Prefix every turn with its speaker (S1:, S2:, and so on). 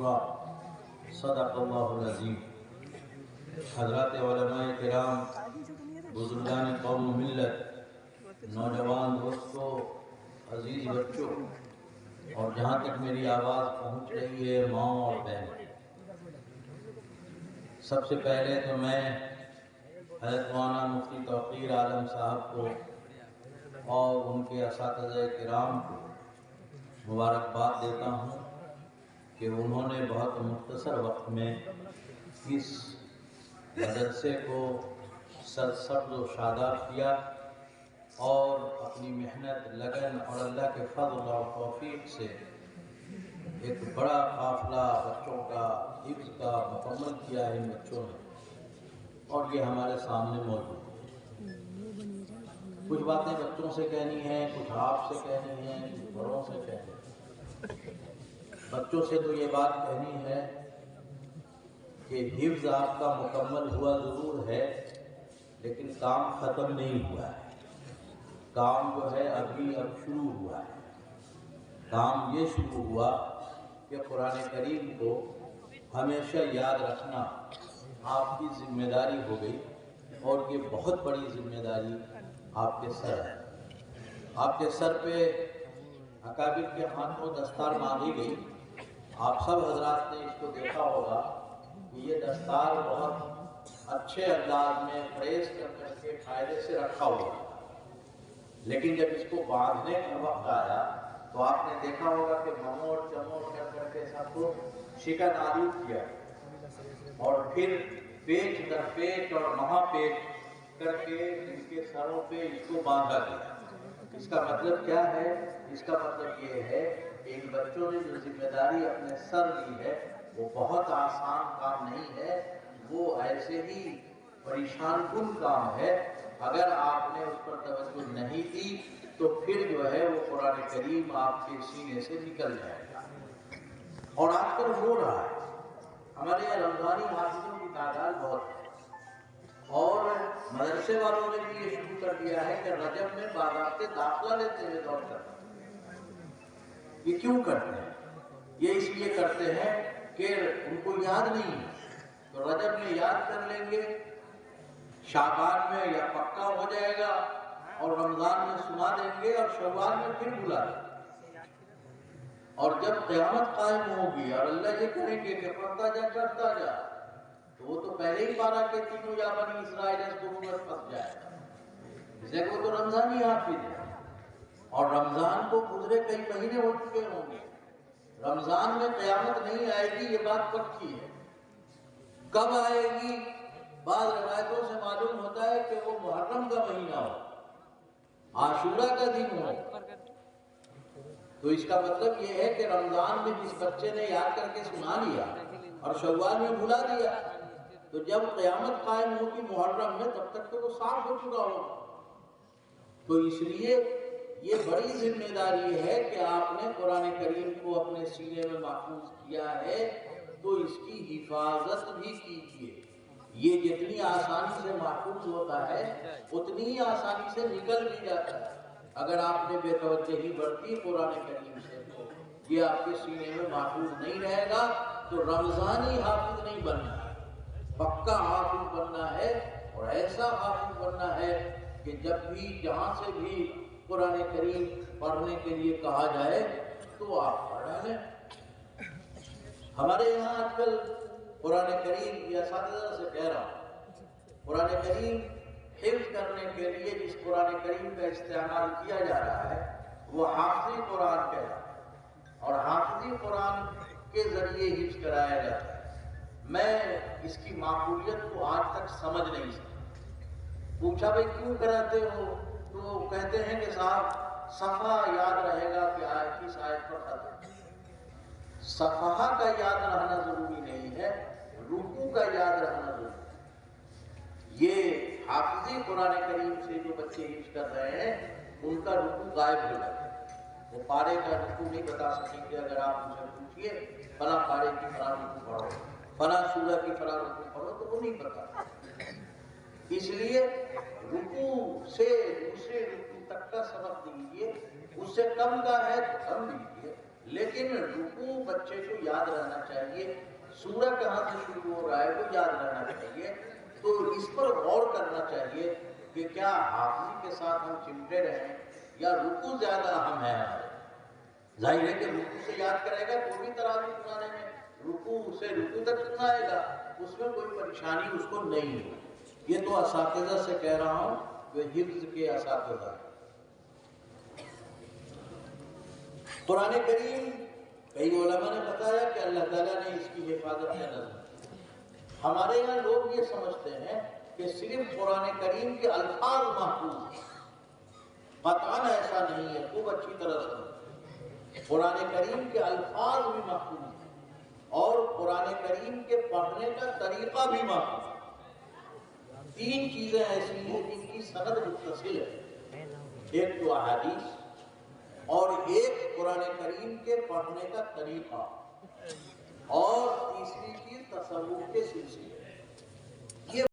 S1: القصوى صدق اللہ العظیم۔ حضرات علماء کرام، بزرگان قوم و ملت، نوجوان دوستوں، عزیز بچوں، اور جہاں تک میری آواز پہنچ رہی ہے ماں اور بہن، سب سے پہلے تو میں حضرت مولانا مفتی توقیر عالم صاحب کو اور ان کے اساتذہ کرام کو مبارکباد دیتا ہوں کہ انہوں نے بہت مختصر وقت میں اس مدرسے کو سرسبز و شاداب کیا اور اپنی محنت، لگن اور اللہ کے فضل اور توفیق سے ایک بڑا قافلہ بچوں کا حفظ کا مکمل کیا ہے ان بچوں نے، اور یہ ہمارے سامنے موجود ہے۔ کچھ باتیں بچوں سے کہنی ہیں، کچھ آپ سے کہنی ہیں، کچھ بڑوں سے کہنی ہیں۔ بچوں سے تو یہ بات کہنی ہے کہ حفظ آپ کا مکمل ہوا ضرور ہے، لیکن کام ختم نہیں ہوا ہے۔ کام جو ہے اب شروع ہوا ہے۔ کام یہ شروع ہوا کہ قرآن کریم کو ہمیشہ یاد رکھنا آپ کی ذمہ داری ہو گئی، اور یہ بہت بڑی ذمہ داری آپ کے سر ہے۔ آپ کے سر پہ اکابر کے ہاتھوں دستار باندھی گئی۔ آپ سب حضرات نے اس کو دیکھا ہوگا کہ یہ دستار بہت اچھے انداز میں پریس کر کے قاعدے سے رکھا ہوا ہے، لیکن جب اس کو باندھنے کا وقت آیا تو آپ نے دیکھا ہوگا کہ مموڑ چموڑ کر کے سب کو شکن آلود کیا، اور پھر پیچ در پیچ اور مہا پیچ کر کے ان کے سروں پہ اس کو باندھا گیا۔ اس کا مطلب کیا ہے؟ اس کا مطلب یہ ہے کہ ان بچوں نے جو ذمہ داری اپنے سر لی ہے وہ بہت آسان کام نہیں ہے، وہ ایسے ہی پریشان کن کام ہے۔ اگر آپ نے اس پر توجہ نہیں کی تو پھر جو ہے وہ قرآن کریم آپ کے سینے سے نکل جائے گا، اور آج کل ہو رہا ہے۔ ہمارے یہاں رمضانی حافظوں کی تعداد بہت ہے، اور مدرسے والوں نے بھی یہ شروع کر دیا ہے کہ رجب میں باضابطے داخلہ لیتے ہوئے دور کرتے ہیں۔ یہ کیوں کرتے ہیں؟ یہ اس لیے کرتے ہیں کہ ان کو یاد نہیں ہے، تو رجب میں یاد کر لیں گے، شعبان میں یا پکا ہو جائے گا، اور رمضان میں سنا دیں گے، اور شوال میں پھر بلا دیں گے۔ اور جب قیامت قائم ہوگی اور اللہ یہ کہیں گے کہ پڑھتا جا کرتا جا، تو وہ تو پہلے ہی پارا کہ تینوں یا بنی اسرائیل اس غربت پھنس جائے گا۔ اس لیے وہ تو رمضانی حافظ ہے، اور رمضان کو گزرے کئی مہینے ہو چکے ہوں گے۔ رمضان میں قیامت نہیں آئے گی، یہ بات پکی ہے۔ کب آئے گی؟ بعض روایتوں سے معلوم ہوتا ہے کہ وہ محرم کا مہینہ ہو، عاشورہ کا دن ہو۔ تو اس کا مطلب یہ ہے کہ رمضان میں جس بچے نے یاد کر کے سنا لیا اور شوال میں بھلا دیا، تو جب قیامت قائم ہوگی محرم میں، تب تک تو وہ صاف ہو چکا ہوگا۔ تو اس لیے یہ بڑی ذمہ داری ہے کہ آپ نے قرآن کریم کو اپنے سینے میں محفوظ کیا ہے، تو اس کی حفاظت بھی کیجیے۔ یہ جتنی آسانی سے محفوظ ہوتا ہے اتنی ہی آسانی سے نکل بھی جاتا ہے۔ اگر آپ نے بے توجہی برتی قرآن کریم سے تو یہ آپ کے سینے میں محفوظ نہیں رہے گا۔ تو رمضانی حافظ نہیں بننا ہے، پکا حافظ بننا ہے، اور ایسا حافظ بننا ہے کہ جب بھی جہاں سے بھی قرآن کریم پڑھنے کے لیے کہا جائے تو آپ پڑھ لیں۔ ہمارے یہاں آج کل قرآن کریم کی اساتذہ سے کہہ رہا ہوں، قرآن کریم حفظ کرنے کے لیے جس قرآن کریم کا استعمال کیا جا رہا ہے وہ حافظی قرآن کہلاتا ہے، اور حافظی قرآن کے ذریعے حفظ کرایا جاتا ہے۔ میں اس کی معقولیت کو آج تک سمجھ نہیں سکتا۔ پوچھا بھائی کیوں کراتے ہو؟ تو کہتے ہیں کہ صاحب صفحہ یاد رہے گا کہ آیت کس آیت پر ختم۔ صفحہ کا یاد رہنا ضروری نہیں ہے، رکوع کا یاد رہنا ضروری ہے۔ یہ حافظی قرآن کریم سے جو بچے حفظ کر رہے ہیں ان کا رکوع غائب ہو جاتا ہے، وہ پارے کا رکوع نہیں بتا سکیں گے۔ اگر آپ ان سے پوچھئے فلاں پارے کی فلاں رکوع پڑھو، فلاں سورہ کی فلاں رکوع پڑھو، تو وہ نہیں بتا۔ اس لیے رکوع سے دوسرے رکوع تک کا سبق دیجیے، اس سے کم کا ہے تو کم دیجیے، لیکن رکوع بچے کو یاد رہنا چاہیے، سورہ کہاں سے شروع ہو رہا ہے وہ یاد رہنا چاہیے. تو اس پر غور کرنا چاہیے کہ کیا حافظی کے ساتھ ہم چمٹے رہیں یا رکوع زیادہ اہم ہے ہمارے. ظاہر ہے کہ رکوع سے یاد کرے گا تو بھی تراویح سنانے میں رکوع سے رکوع تک سنائے گا، اس میں کوئی پریشانی اس کو نہیں ہے. یہ تو اساتذہ سے کہہ رہا ہوں جو حفظ کے اساتذہ ہیں. قرآن کریم کئی علماء نے بتایا کہ اللہ تعالیٰ نے اس کی حفاظت کا نظم. ہمارے یہاں لوگ یہ سمجھتے ہیں کہ صرف قرآن کریم کے الفاظ محفوظ ہیں. قطعاً ایسا نہیں ہے، خوب اچھی طرح سے قرآن کریم کے الفاظ بھی محفوظ ہیں اور قرآن کریم کے پڑھنے کا طریقہ بھی محفوظ ہے. 3 چیزیں ایسی ہیں جن کی سند متصل ہے، ایک تو احادیث اور ایک قرآن کریم کے پڑھنے کا طریقہ اور تیسری چیز تصوف کے سلسلے.